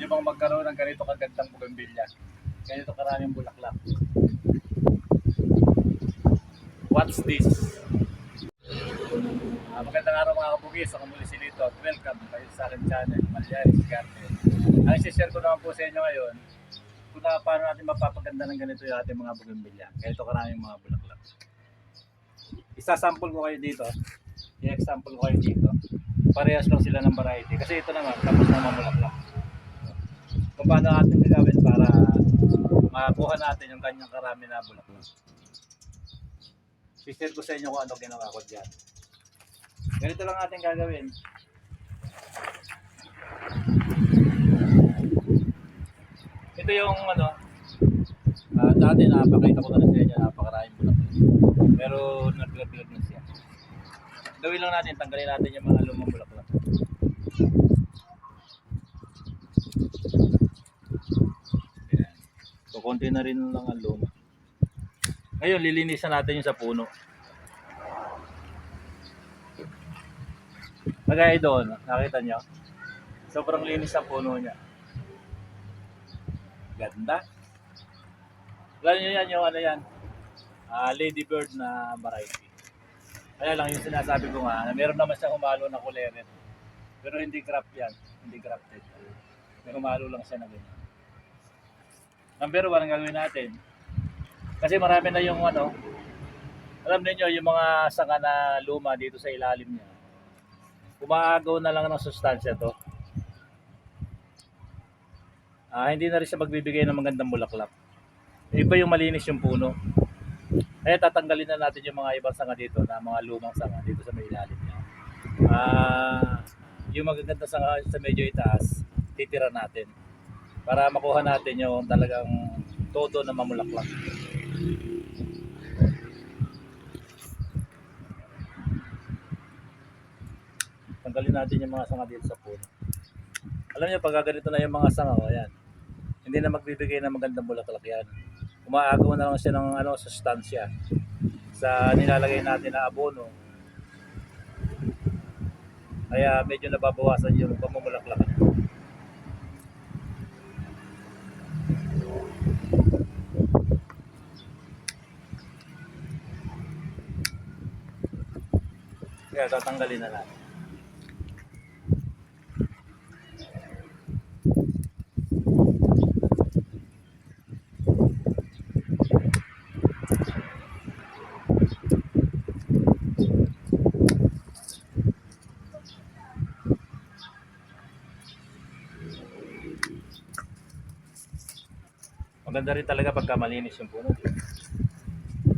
Pwede bang magkaroon ng ganito kagandang bougainvillea? Ganito karaming bulaklak. What's this? Magandang araw mga kabugis. Ako muli si Lito. Welcome kayo sa akin channel, Malyaris Garden. Ang isi-share ko naman po sa inyo ngayon kung paano natin mapapaganda ng ganito yung ating mga bougainvillea. Ganito karaming mga bulaklak. Isa-sample ko kayo dito. I-example ko kayo dito. Parehas lang sila ng variety. Kasi ito naman, tapos na mamulaklak. Kung paano natin gagawin para makakuha natin yung kanyang karami na bulaklak. I-share ko sa inyo kung ano ginawa ko dyan. Ganito lang ating gagawin. Ito yung dati napakita ko na rin sa inyo, napakaraming bulaklak. Pero naglag-lag na siya. Gawin lang natin, tanggalin natin yung mga lumang bulaklak. Ayan. So, konti na rin lang ang luma. Ngayon, lilinisan natin yung sa puno. Kagaya doon, nakita nyo? Sobrang linis ang puno niya. Ganda. Alam nyo yan, yung ladybird na variety. Kaya lang yung sinasabi ko nga, meron naman siyang humalo na kuleret. Pero hindi crop yan, hindi crafted. May humalo lang siya na ganyan. Number 1 ang gagawin natin. Kasi marami na yung alam niyo yung mga sanga na luma dito sa ilalim niya. Umaagaw na lang ng sustansya to. Hindi na rin siya magbibigay ng magandang bulaklak. Iba yung malinis yung puno. Kaya tatanggalin na natin yung mga ibang sanga dito, na mga lumang sanga dito sa may ilalim niya. Yung magaganda sanga sa medyo itaas, titira natin. Para makuha natin yung talagang todo na mamulaklak. Tanggalin natin yung mga sanga dito sa puno. Alam niyo, pag ganito na yung mga sanga, ayan, hindi na magbibigay ng magandang bulaklak yan. Umaagaw na lang siya ng sustansya sa nilalagay natin na abono. Kaya medyo nababawasan yung pamumulaklak. Kaya tatanggalin na natin. Maganda rin talaga pagka malinis yung puno.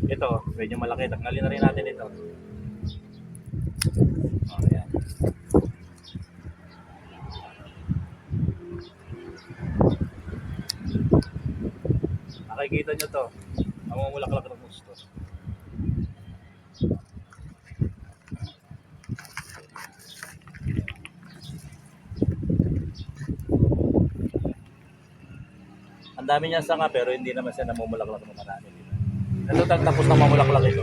Ito, medyo malaki. Tanggalin na rin natin ito. Ayan. Nakikita nyo to. Namumulaklak ng gusto. Ang dami niya sanga pero hindi naman siya namumulaklak ng marami. Ito tapos na mamulaklak ito.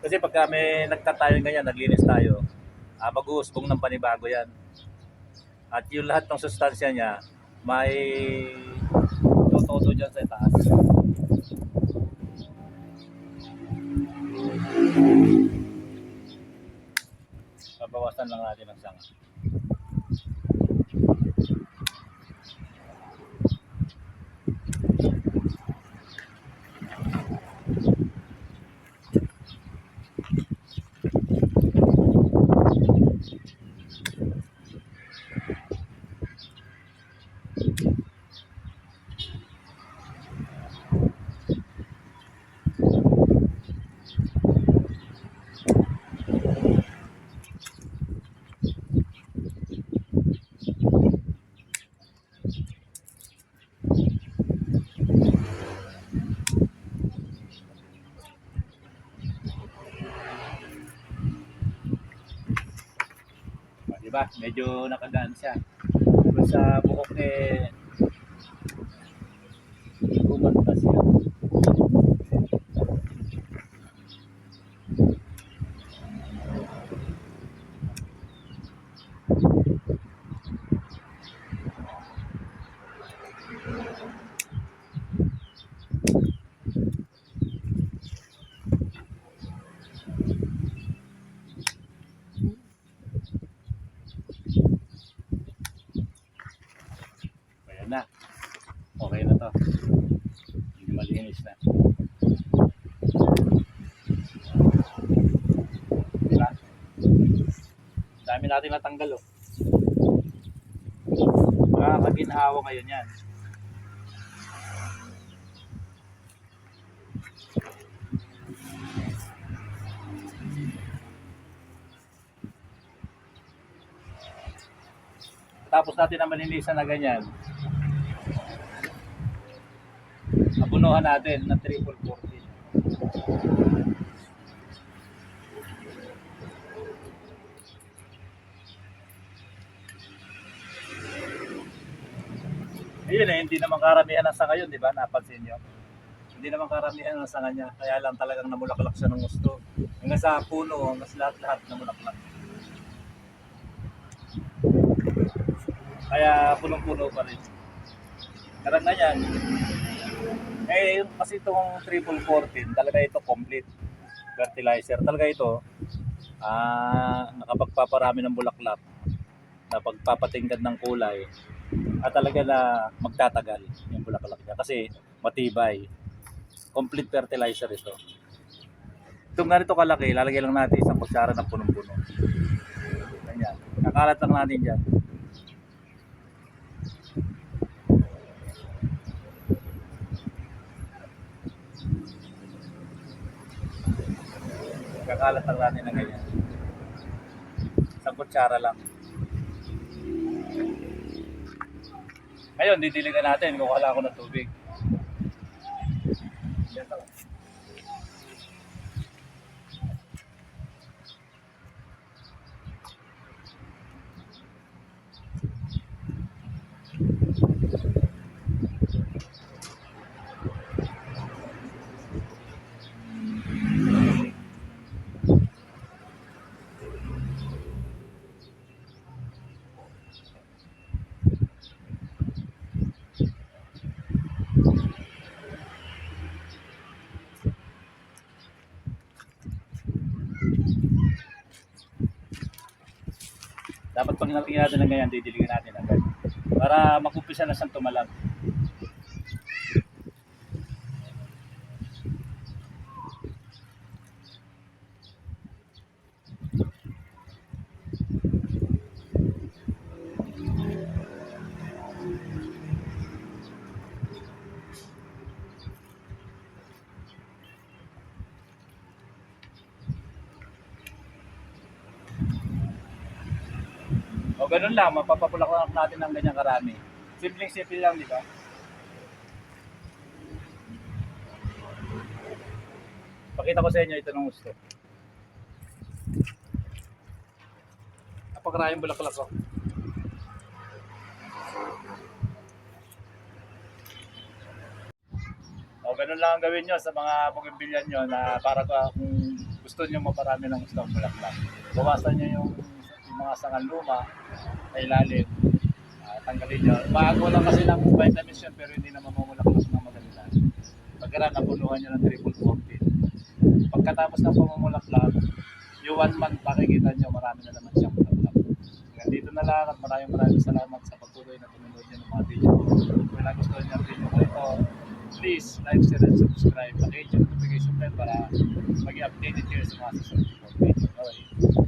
Kasi pagka may nagtatayo ganyan, naglinis tayo, mag-uusbong ng panibago yan. At yung lahat ng sustansya niya, may tututo dyan sa taas. Babawasan lang natin ang sanga. Di ba? Medyo nakagaan siya. Pero sa buhok gumanda siya. Ayan na. Okay na to. Hindi malinis na. Diba? Dami natin natanggal oh. Makakaginhawa ngayon yan. Tapos natin na malinisan na ganyan. Abunuhan natin ng triple 40. Ayun hindi naman karamihan ng sanga yun, di ba? Napansin nyo? Hindi naman karamihan ng sanga niya. Kaya lang talagang namulaklak siya ng gusto. Hanggang sa puno, hanggang sa lahat-lahat namulaklak. Kaya punong-puno pa rin. Karang yan. Kasi itong triple 14, talaga ito complete fertilizer. Talaga ito, nakapagpaparami ng bulaklak, na pagpapatingkad ng kulay, at talaga na magtatagal yung bulaklak niya kasi matibay. Complete fertilizer ito. Itong ganito kalaki, lalagay lang natin isang kutsara ng punong-puno. Ganyan. Kakalat lang natin dyan. Kakalat lang natin na ganyan. Isang kutsara lang. Ngayon, didiligan natin kung wala ako ng tubig. Dapat pag nalagyan natin ng ganyan, didiligan natin agad. Para makumpisa na siyang tumalab. O ganun lang, mapapapulak natin ng ganyang karami. Simpleng-simple lang, di ba? Pakita ko sa inyo ito ng gusto. Napakaraming bulaklak ko. O ganun lang ang gawin nyo sa mga bougainvillea nyo na para kung gusto nyo maparami ng gusto ng bulaklak. Bawasan nyo yung mga sangan luma sa ilalim. Tanggalin nyo. Bago lang kasi ng vitamins yun pero hindi naman mamulaklak ng maganda. Pagkaraan, napunuhan nyo ng triple 14. Pagkatapos ng pamumulaklak, yung 1 month makikita nyo marami na naman siyang bulaklak. Dito na lang at maraming salamat sa pagtuloy na tumulod nyo ng mga video. Kung nagustuhan nyo ang video ko ito, please like, share, and subscribe. Pakihit yung notification bell para maging updated kayo sa mga susunod ko video. Okay.